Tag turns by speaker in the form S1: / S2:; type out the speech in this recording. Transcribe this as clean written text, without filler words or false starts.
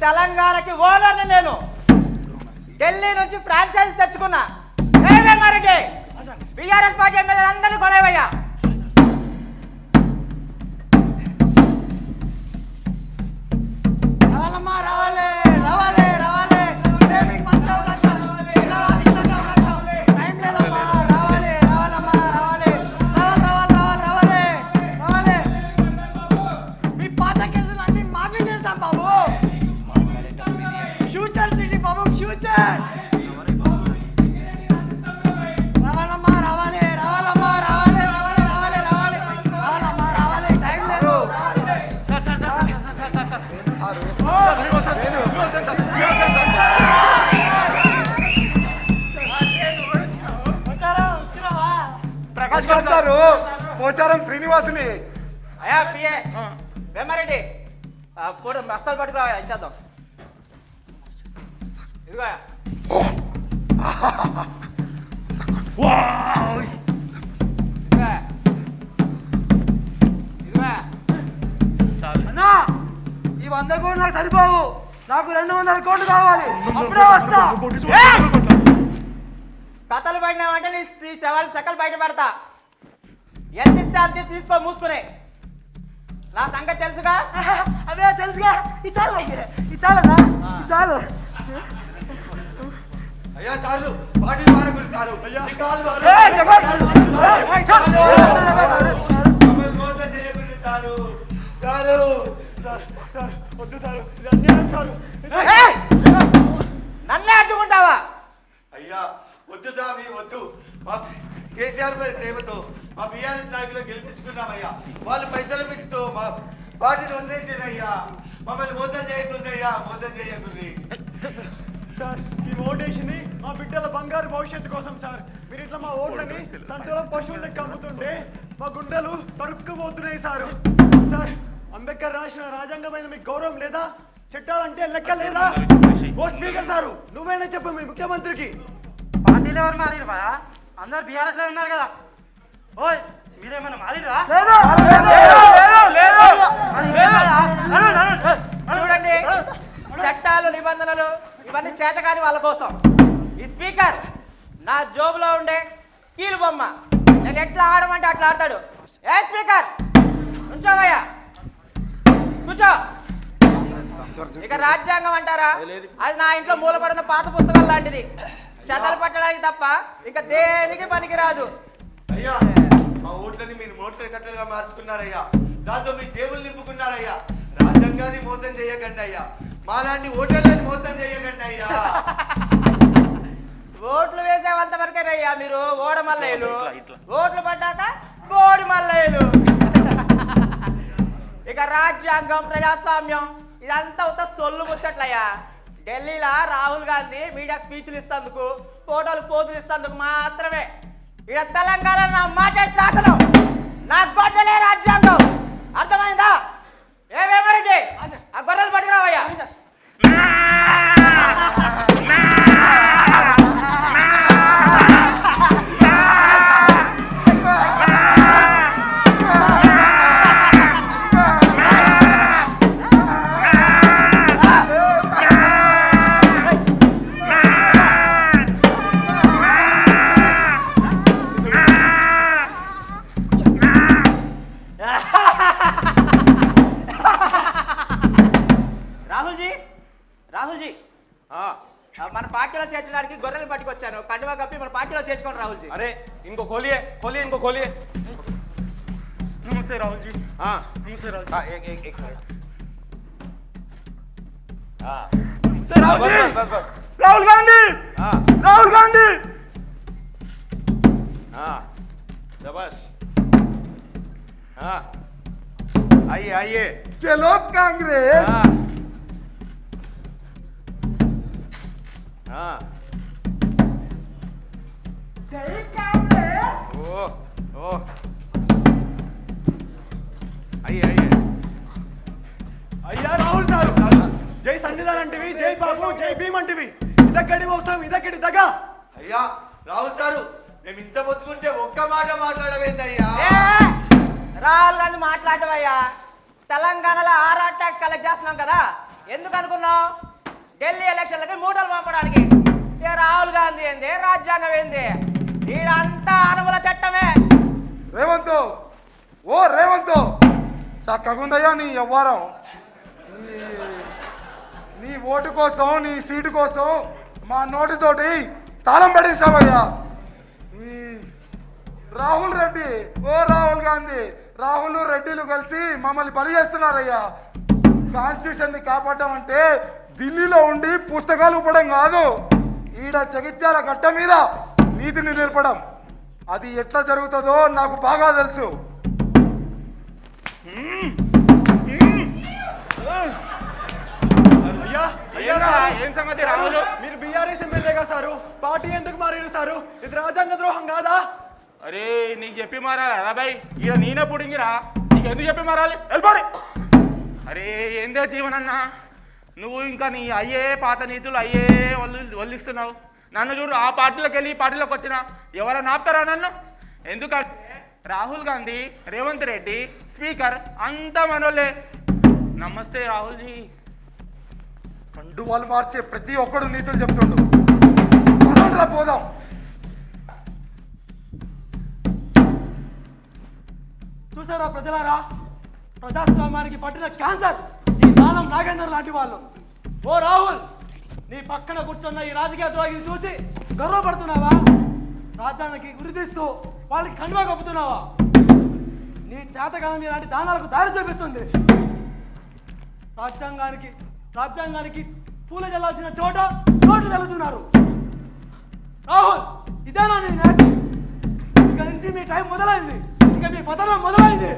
S1: తెలంగాణకి ఓనర్ని నేను. ఢిల్లీ నుంచి ఫ్రాంచైజ్ తెచ్చుకున్నా. మరెడ్డి బీఆర్ఎస్ పార్టీ ఎమ్మెల్యే అందరినీ కొనేవయ్యా.
S2: రావాలి రావాలి రావాలి మీకు మంచి అవకాశం. టైం లేదమ్మా. రావాలి రావాలమ్మా రావాలి రావాలి రావాలి రావాలి రావాలి. మీ పాత కేసులు అన్ని మాఫీ చేస్తాం బాబు. ఫ్యూచర్ సిటీ బాబు ఫ్యూచర్. రావాలమ్మా రావాలి రావాలమ్మా రావాలి రావాలి రావాలి రావాలి రావాలమ్మా రావాలి. టైం లేదు.
S3: ప్రకాష్ గారు పోచారం శ్రీనివాసుని.
S1: అయ్యా పిఏ వేమారెడ్డి మస్తాలు పట్టుకురా ఇచ్చేద్దాం. ఇదిగో
S2: అన్నా ఈ 100 కోట్లు నాకు సరిపోవు. నాకు 200 కోట్లు కావాలి. అప్పుడే వస్తా.
S1: కథలు పడినామంటే నీ సవాల్ సకలు బయట పడతా. ఎంత ఇస్తే అంత తీసుకో మూసుకునే. నా సంగతి తెలుసుగా.
S2: అవే తెలుసుగా. ఈ చాలు ఈ చాలన్నా ఈ చాలు.
S3: అయ్యా సారు పార్టీ వారి గురించి సారు మోసం చేయకుండా సారు సారు సార్ వద్దు సారు సారు.
S1: నన్నే అడ్డుకుంటావా?
S3: అయ్యా వద్దు స్వామి వద్దు. మా కేసీఆర్ పై ప్రేమతో మా బీఆర్ఎస్ నాయకులు గెలిపించుకున్నామయ్యా. వాళ్ళు పైసలు పెంచుతూ మా పార్టీని వదిలేసారయ్యా. మమ్మల్ని మోసం చేయకుండాయ్యా మోసం చేయకుండ్రి.
S4: సార్ ఈ ఓటేషన్ మా బిడ్డల బంగారు భవిష్యత్తు కోసం సార్. మీరు ఇట్లా మా ఓట్లని సంతలో పశువులకు అమ్ముతుంటే మా గుండెలు కరుక్కుపోతున్నాయి సార్. సార్ అంబేద్కర్ రాసిన రాజ్యాంగమైన మీకు గౌరవం లేదా? చట్టాలంటే లెక్క లేదా? ఓ స్పీకర్ సారు నువ్వైనా చెప్పు మీ ముఖ్యమంత్రికి.
S5: పార్టీలు ఎవరు మారిరా? అందరు బీఆర్ఎస్ లో ఉన్నారు కదా. ఓయ్ మీరేమైనా మారిరా?
S1: చూడండి చట్టాలు నిబంధనలు ఇవన్నీ చేతకాని వాళ్ళ కోసం. ఈ స్పీకర్ నా జోబులో ఉండే కీలు బొమ్మ. నేను ఎట్లా ఆడమంటే అట్లా ఆడతాడు. ఏ స్పీకర్ నుంచోవయ్యా కూర్చో. ఇక రాజ్యాంగం అంటారా? అది నా ఇంట్లో మూలపడిన పాత పుస్తకం లాంటిది. చెదలు పట్టడానికి తప్ప ఇంకా దేనికి పనికిరాదు.
S3: అయ్యా మా ఓట్లని మీరు నోట్ల కట్టలుగా మార్చుకున్నారయ్యా. దాంతో మీ జేబులు నింపుకున్నారయ్యా. రాజ్యాంగాన్ని మోసం చేయకండి అయ్యా. మాలాంటి ఓటర్లని మోసం చేయకండి అయ్యా.
S1: ఓట్లు వేసేవంత వరకేనయ్యా మీరు ఓడ మల్లయ్యలు. ఓట్లు పడ్డాక బోడి మల్లయ్యలు. ఇక రాజ్యాంగం ప్రజాస్వామ్యం ఇదంతా ఒక సొల్లు ముచ్చట్లయ్యా. ఢిల్లీలో రాహుల్ గాంధీ మీడియాకు స్పీచ్లు ఇస్తందుకు ఫోటోలు పోజులు ఇస్తందుకు మాత్రమే. ఇక్కడ తెలంగాణ నా మాట శాసనం, నా గొడ్డలే రాజ్యాంగం. అర్థమైందా? ఏమేమరెడ్డి ఆ గొర్రెలు పట్టుకురావయ్యా. రాహుల్జీ మన పార్టీలో చేర్చడానికి గొర్రెలు పట్టుకొచ్చాను. కండువా కప్పి మన పార్టీలో చేర్చుకోండి రాహుల్జీ.
S6: अरे इनको खोलिए खोलिए इनको खोलिए.
S4: నమస్తే రాహుల్ జీ.
S6: नमस्ते राहुल जी. एक
S4: రాహుల్ గాంధీ రాహుల్ గాంధీ.
S6: शाबाश. आइए आइए.
S3: चलो कांग्रेस.
S2: జై కాంగ్రెస్.
S6: ओ आइए आइए.
S4: అయ్యా రాహుల్ సార్ జై సన్నిధాన్ అంటివి, జై బాబు, జై భీమ్ అంటివి. ఇదక్కడి మోసం ఇదక్కడి దగ్గ.
S3: అయ్యా రాహుల్ సారు మేము ఇంత మొత్తుకుంటే ఒక్క మాట మాట్లాడవేందయ్యా.
S1: రాహుల్ గాంధీ మాట్లాడవయ్యా. తెలంగాణలో ఆర్ఆర్ ట్యాక్స్ కలెక్ట్ చేస్తున్నాం కదా, ఎందుకు అనుకున్నావు? ఢిల్లీ ఎలక్షన్లకి మూటలు పంపడానికి. ఏ రాహుల్ గాంధీ ఏంది, రాజ్యాంగం ఏంది, ఈడంతా అనుమల చట్టమే.
S7: రేవంత్, ఓ రేవంత్, చక్కగుందయ్యా నీ వ్యవహారం. నీ ఓటు కోసం, నీ సీటు కోసం మా నోటితోటి తాళం పడేసావయ్యా. ఈ రాహుల్ రెడ్డి, ఓ రాహుల్ గాంధీ, రాహుల్ రెడ్డిలు కలిసి మమ్మల్ని బలి చేస్తున్నారయ్యా. కాన్స్టిట్యూషన్ ని కాపాడటం అంటే ఢిల్లీలో ఉండి పుస్తకాలు ఇవ్వడం కాదు, ఈడ జగిత్యాల గడ్డ మీద నీతిని నిలపడం. అది ఎట్లా జరుగుతుందో నాకు బాగా తెలుసు.
S4: అయ్యా అయ్యా
S6: ఏంరా,
S4: సారు,
S6: ఏం సంగతి
S4: సారు,
S6: రాహుల్?
S4: మీరు బీఆర్ఎస్ ఎమ్మెల్యేగా సారు, పార్టీ ఎందుకు మారారు సారు? ఇది రాజ్యాంగ ద్రోహం కాదా?
S6: అరే నీకు చెప్పి మారాలి అబ్బాయి, ఇక నేనే పుడింగిరా, నీకు ఎందుకు చెప్పి మారాలి? వెళ్ళిపోయి. అరే ఏందో జీవనన్నా, నువ్వు ఇంకా నీ అయ్యే పాత నీతులు అయ్యే వల్లిస్తున్నావు. నన్ను చూడు, ఆ పార్టీలోకి వెళ్ళి ఈ పార్టీలోకి వచ్చినా ఎవరైనా ఆపుతారా నన్ను? ఎందుకంటే రాహుల్ గాంధీ, రేవంత్ రెడ్డి, స్పీకర్ అంతా మనోళ్ళే. నమస్తే రాహుల్జీ.
S7: కండు వాళ్ళు మార్చే ప్రతి ఒక్కడు నీతులు చెప్తుండు. పదండ్రా పోదాం.
S2: చూసారా ప్రజలారా, ప్రజాస్వామ్యానికి పట్టిన క్యాన్సర్ ఈ దానం నాగేందర్ లాంటి వాళ్ళు. ఓ రాహుల్, నీ పక్కన కూర్చున్న ఈ రాజకీయ ద్రోహిని చూసి గర్వపడుతున్నావా? రాజ్యానికి గురితీస్తూ వాళ్ళకి కండువా కప్పుతున్నావా? నీ చేతకాలం ఇలాంటి దానాలకు దారి చూపిస్తుంది. రాజ్యాంగానికి పూల చల్లాల్సిన చోట చల్లుతున్నారు. రాహుల్, ఇదేనా నీ నేత? ఇక నుంచి మీ టైం మొదలైంది, ఇక మీ పతనం మొదలైంది.